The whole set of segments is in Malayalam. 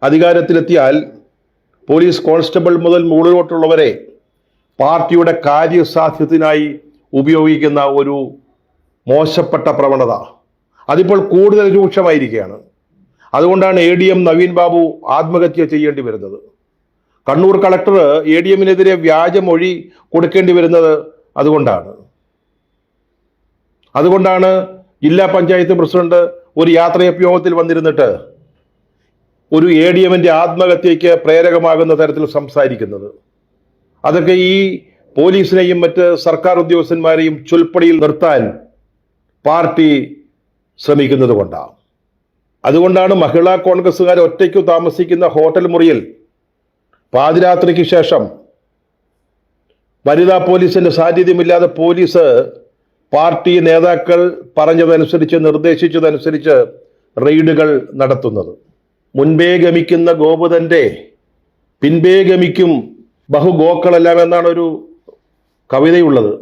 അധികാരത്തിലെത്തിയാൽ പോലീസ് കോൺസ്റ്റബിൾ മുതൽ മുകളിലോട്ടുള്ളവരെ പാർട്ടിയുടെ കാര്യസാധ്യത്തിനായി ഉപയോഗിക്കുന്ന ഒരു മോശപ്പെട്ട പ്രവണത അതിപ്പോൾ കൂടുതൽ രൂക്ഷമായിരിക്കുകയാണ്. അതുകൊണ്ടാണ് ADM നവീൻ ബാബു ആത്മഹത്യ ചെയ്യേണ്ടി വരുന്നത്. കണ്ണൂർ കളക്ടർ ADMനെതിരെ വ്യാജമൊഴി കൊടുക്കേണ്ടി വരുന്നത് അതുകൊണ്ടാണ് ജില്ലാ പഞ്ചായത്ത് പ്രസിഡന്റ് ഒരു യാത്രയപ്യോഗത്തിൽ വന്നിരുന്നിട്ട് ഒരു ADMന്റെ ആത്മഹത്യയ്ക്ക് പ്രേരകമാകുന്ന തരത്തിൽ സംസാരിക്കുന്നത്. അതൊക്കെ ഈ പോലീസിനെയും മറ്റ് സർക്കാർ ഉദ്യോഗസ്ഥന്മാരെയും ചൊൽപ്പടിയിൽ നിർത്താൻ പാർട്ടി ശ്രമിക്കുന്നത് കൊണ്ടാണ്. അതുകൊണ്ടാണ് മഹിളാ കോൺഗ്രസ്സുകാർ ഒറ്റയ്ക്കു താമസിക്കുന്ന ഹോട്ടൽ മുറിയിൽ പാതിരാത്രിക്ക് ശേഷം വനിതാ പോലീസിന്റെ സാന്നിധ്യമില്ലാതെ പോലീസ് പാർട്ടി നേതാക്കൾ പറഞ്ഞതനുസരിച്ച് നിർദ്ദേശിച്ചതനുസരിച്ച് റെയ്ഡുകൾ നടത്തുന്നത്. മുൻപേ ഗമിക്കുന്ന ഗോപുതന്റെ പിൻപേ ഗമിക്കും ബഹുഗോക്കളെല്ലാം എന്നാണ് ഒരു കവിതയുള്ളത്.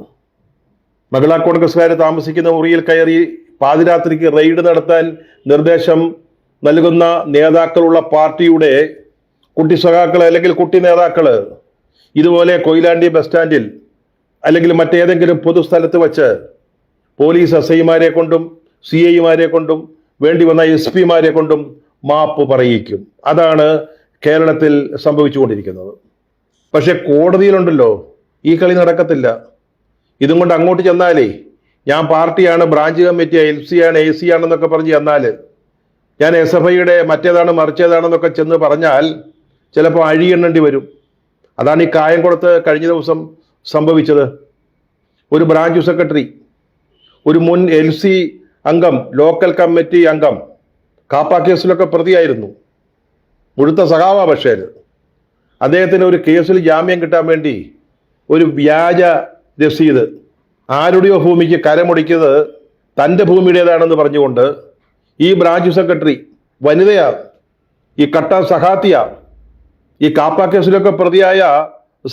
മഹിളാ കോൺഗ്രസ്സുകാർ താമസിക്കുന്ന മുറിയിൽ കയറി പാതിരാത്രിക്ക് റെയ്ഡ് നടത്താൻ നിർദ്ദേശം നൽകുന്ന നേതാക്കളുള്ള പാർട്ടിയുടെ കുട്ടി സഖാക്കള് അല്ലെങ്കിൽ കുട്ടി നേതാക്കള് ഇതുപോലെ കൊയിലാണ്ടി ബസ് സ്റ്റാൻഡിൽ അല്ലെങ്കിൽ മറ്റേതെങ്കിലും പൊതുസ്ഥലത്ത് വച്ച് പോലീസ് SI-മാരെ കൊണ്ടും CI-മാരെ കൊണ്ടും വേണ്ടി വന്ന SP-മാരെ കൊണ്ടും മാപ്പ് പറയിക്കും. അതാണ് കേരളത്തിൽ സംഭവിച്ചുകൊണ്ടിരിക്കുന്നത്. പക്ഷെ കോടതിയിലുണ്ടല്ലോ ഈ കളി നടക്കത്തില്ല. ഇതും കൊണ്ട് അങ്ങോട്ട് ചെന്നാലേ ഞാൻ പാർട്ടിയാണ്, ബ്രാഞ്ച് കമ്മിറ്റി, LC ആണ്, AC ആണെന്നൊക്കെ പറഞ്ഞ് ചെന്നാൽ, ഞാൻ SFIയുടെ മറ്റേതാണ് മറിച്ചേതാണെന്നൊക്കെ ചെന്ന് പറഞ്ഞാൽ ചിലപ്പോൾ അഴിയെണ്ണേണ്ടി വരും. അതാണ് ഈ കായംകുളത്ത് കഴിഞ്ഞ ദിവസം സംഭവിച്ചത്. ഒരു ബ്രാഞ്ച് സെക്രട്ടറി, ഒരു മുൻ LC അംഗം, ലോക്കൽ കമ്മിറ്റി അംഗം കാപ്പ കേസിലൊക്കെ പ്രതിയായിരുന്നു. മുഴുത്ത സഖാവ. പക്ഷേ അദ്ദേഹത്തിന് ഒരു കേസിൽ ജാമ്യം കിട്ടാൻ വേണ്ടി ഒരു വ്യാജ രസീത്, ആരുടെയോ ഭൂമിക്ക് കരമുടിക്കുന്നത് തൻ്റെ ഭൂമിയുടേതാണെന്ന് പറഞ്ഞുകൊണ്ട് ഈ ബ്രാഞ്ച് സെക്രട്ടറി വനിതയാ, ഈ കട്ട സഖാത്തിയ, ഈ കാപ്പ കേസിലൊക്കെ പ്രതിയായ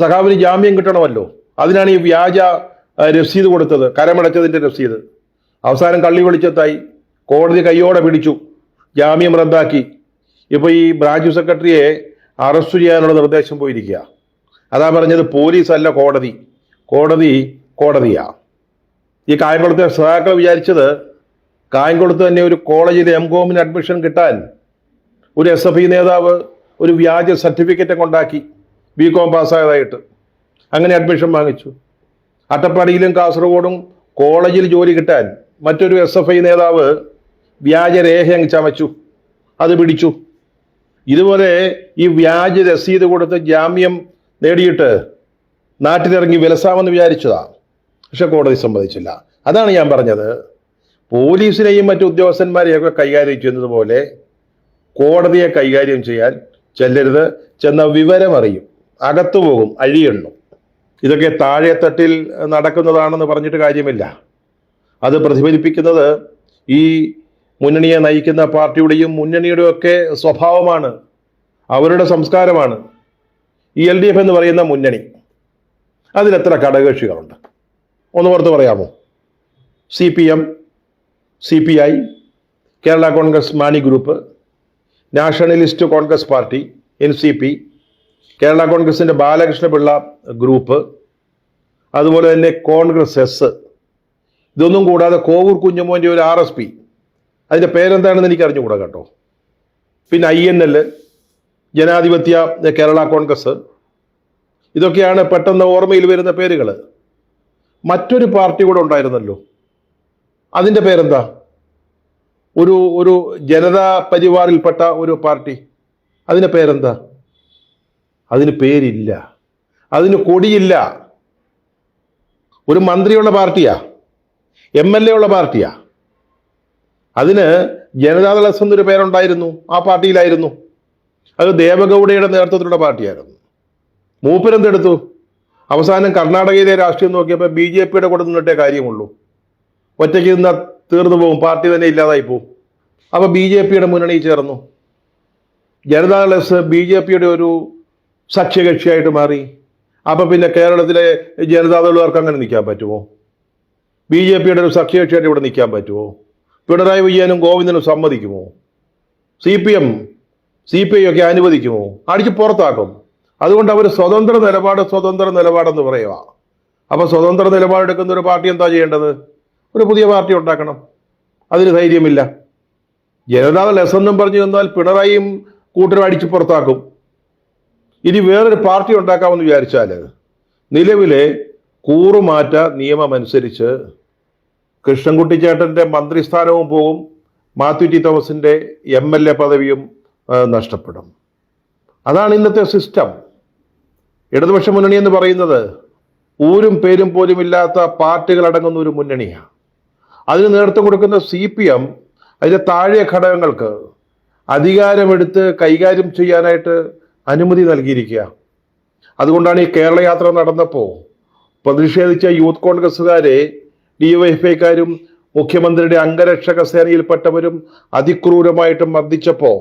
സഖാവിന് ജാമ്യം കിട്ടണമല്ലോ. അതിനാണ് ഈ വ്യാജ രസീത് കൊടുത്തത്, കരമടച്ചതിൻ്റെ രസീത്. അവസാനം കള്ളി വെളിച്ചത്തായി, കോടതി കയ്യോടെ പിടിച്ചു, ജാമ്യം റദ്ദാക്കി. ഇപ്പോൾ ഈ ബ്രാഞ്ച് സെക്രട്ടറിയെ അറസ്റ്റ് ചെയ്യാനുള്ള നിർദ്ദേശം പോയിരിക്കുക. അതാ പറഞ്ഞത് പോലീസ് അല്ല കോടതി, കോടതിയാ. ഈ കായംകുളത്തെ സഖാക്കൾ വിചാരിച്ചത് കായംകുളത്ത് തന്നെ ഒരു കോളേജിൽ MCOMന് അഡ്മിഷൻ കിട്ടാൻ ഒരു SFI നേതാവ് ഒരു വ്യാജ സർട്ടിഫിക്കറ്റ് കൊണ്ടാക്കി BCom പാസ്സായതായിട്ട് അങ്ങനെ അഡ്മിഷൻ വാങ്ങിച്ചു. അട്ടപ്പാടിയിലും കാസർഗോഡും കോളേജിൽ ജോലി കിട്ടാൻ മറ്റൊരു SFI നേതാവ് വ്യാജരേഖ അങ്ങ് ചമച്ചു, അത് പിടിച്ചു. ഇതുപോലെ ഈ വ്യാജ രസീത് കൊടുത്ത് ജാമ്യം നേടിയിട്ട് നാട്ടിലിറങ്ങി വിലസാമെന്ന് വിചാരിച്ചതാ. പക്ഷെ കോടതി സമ്മതിച്ചില്ല. അതാണ് ഞാൻ പറഞ്ഞത്, പോലീസിനെയും മറ്റു ഉദ്യോഗസ്ഥന്മാരെയൊക്കെ കൈകാര്യം ചെയ്യുന്നത് പോലെ കോടതിയെ കൈകാര്യം ചെയ്യാൻ ചെല്ലരുത്. ചെന്ന വിവരം അറിയും, അകത്തു പോകും, അഴിയെണ്ണും. ഇതൊക്കെ താഴെത്തട്ടിൽ നടക്കുന്നതാണെന്ന് പറഞ്ഞിട്ട് കാര്യമില്ല. അത് പ്രതിഫലിപ്പിക്കുന്നത് ഈ മുന്നണിയെ നയിക്കുന്ന പാർട്ടിയുടെയും മുന്നണിയുടെയും ഒക്കെ സ്വഭാവമാണ്, അവരുടെ സംസ്കാരമാണ്. ഈ LDF എന്ന് പറയുന്ന മുന്നണി, അതിലെത്ര ഘടകകക്ഷികളുണ്ട് ഒന്ന് ഓർത്ത് പറയാമോ? CPM, CPI, Kerala Congress Mani group, nationalist Congress party NCP, Kerala കോൺഗ്രസിൻ്റെ ബാലകൃഷ്ണപിള്ള ഗ്രൂപ്പ്, അതുപോലെ തന്നെ കോൺഗ്രസ് S. ഇതൊന്നും കൂടാതെ കോവൂർ കുഞ്ഞുമോൻ്റെ ഒരു RSP, അതിൻ്റെ പേരെന്താണെന്ന് എനിക്ക് അറിഞ്ഞുകൂടാ കേട്ടോ. പിന്നെ INL, ജനാധിപത്യ കേരള കോൺഗ്രസ്. ഇതൊക്കെയാണ് പെട്ടെന്ന് ഓർമ്മയിൽ വരുന്ന പേരുകൾ. മറ്റൊരു പാർട്ടി കൂടെ ഉണ്ടായിരുന്നല്ലോ, അതിൻ്റെ പേരെന്താ? ഒരു ജനതാ പരിവാറിൽപ്പെട്ട ഒരു പാർട്ടി, അതിൻ്റെ പേരെന്താ? അതിന് പേരില്ല, അതിന് കൊടിയില്ല. ഒരു മന്ത്രിയുള്ള പാർട്ടിയാ, MLA ഉള്ള പാർട്ടിയാ. അതിന് ജനതാദൾ എസ് എന്നൊരു പേരുണ്ടായിരുന്നു, ആ പാർട്ടിയിലായിരുന്നു. അത് ദേവഗൗഡയുടെ നേതൃത്വത്തിലുള്ള പാർട്ടിയായിരുന്നു. മൂപ്പരെന്തെടുത്തു? അവസാനം കർണാടകയിലെ രാഷ്ട്രീയം നോക്കിയപ്പോൾ BJPയുടെ കൂടെ നിന്നിട്ടേ കാര്യമുള്ളൂ. ഒറ്റയ്ക്ക് നിന്നാൽ തീർന്നു പോകും, പാർട്ടി തന്നെ ഇല്ലാതായി പോകും. അപ്പോൾ BJPയുടെ മുന്നണിയിൽ ചേർന്നു. ജനതാദൾ എസ് BJPയുടെ ഒരു സഖ്യകക്ഷിയായിട്ട് മാറി. അപ്പം പിന്നെ കേരളത്തിലെ ജനതാദളുകാർക്ക് അങ്ങനെ നിൽക്കാൻ പറ്റുമോ? BJPയുടെ ഒരു സഖ്യകക്ഷിയായിട്ട് ഇവിടെ നിൽക്കാൻ പറ്റുമോ? പിണറായി വിജയനും ഗോവിന്ദനും സമ്മതിക്കുമോ? CPM CPI ഒക്കെ അനുവദിക്കുമോ? അടിച്ച് പുറത്താക്കും. അതുകൊണ്ട് അവർ സ്വതന്ത്ര നിലപാടെന്ന് പറയുക. അപ്പൊ സ്വതന്ത്ര നിലപാടെടുക്കുന്ന ഒരു പാർട്ടി എന്താ ചെയ്യേണ്ടത്? ഒരു പുതിയ പാർട്ടി ഉണ്ടാക്കണം. അതിന് ധൈര്യമില്ല. ജനതാദൾ എസ് എന്നും പറഞ്ഞു നിന്നാൽ പിണറായിയും കൂട്ടരും അടിച്ചു പുറത്താക്കും. ഇനി വേറൊരു പാർട്ടി ഉണ്ടാക്കാമെന്ന് വിചാരിച്ചാൽ നിലവിലെ കൂറുമാറ്റ നിയമമനുസരിച്ച് കൃഷ്ണൻകുട്ടി ചേട്ടന്റെ മന്ത്രിസ്ഥാനവും പോകും, മാത്യു ടി തോമസിന്റെ MLA പദവിയും നഷ്ടപ്പെടും. അതാണ് ഇന്നത്തെ സിസ്റ്റം. ഇടതുപക്ഷ മുന്നണി എന്ന് പറയുന്നത് ഊരും പേരും പോലും ഇല്ലാത്ത പാർട്ടികൾ അടങ്ങുന്ന ഒരു മുന്നണിയാണ്. അതിന് നേതൃത്വം കൊടുക്കുന്ന CPM അതിന്റെ താഴെ ഘടകങ്ങൾക്ക് അധികാരമെടുത്ത് കൈകാര്യം ചെയ്യാനായിട്ട് അനുമതി നൽകിയിരിക്കുക. അതുകൊണ്ടാണ് ഈ കേരള യാത്ര നടന്നപ്പോൾ പ്രതിഷേധിച്ച യൂത്ത് കോൺഗ്രസ്സുകാരെ DYFIക്കാരും മുഖ്യമന്ത്രിയുടെ അംഗരക്ഷക സേനയിൽപ്പെട്ടവരും അതിക്രൂരമായിട്ട് മർദ്ദിച്ചപ്പോൾ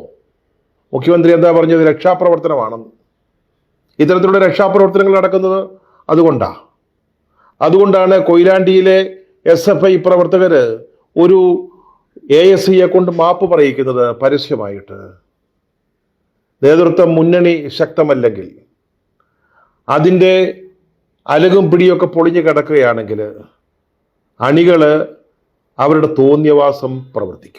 മുഖ്യമന്ത്രി എന്താ പറഞ്ഞത്? രക്ഷാപ്രവർത്തനമാണെന്ന്. ഇത്തരത്തിലുള്ള രക്ഷാപ്രവർത്തനങ്ങൾ നടക്കുന്നത് അതുകൊണ്ടാണ് കൊയിലാണ്ടിയിലെ SFI പ്രവർത്തകര് ഒരു ASIയെ കൊണ്ട് മാപ്പ് പറയിക്കുന്നത് പരസ്യമായിട്ട്. നേതൃത്വം മുന്നണി ശക്തമല്ലെങ്കിൽ, അതിൻ്റെ അലകും പിടിയൊക്കെ പൊളിഞ്ഞു കിടക്കുകയാണെങ്കിൽ അണികള് അവരുടെ തോന്നിയവാസം പ്രവർത്തിക്കും.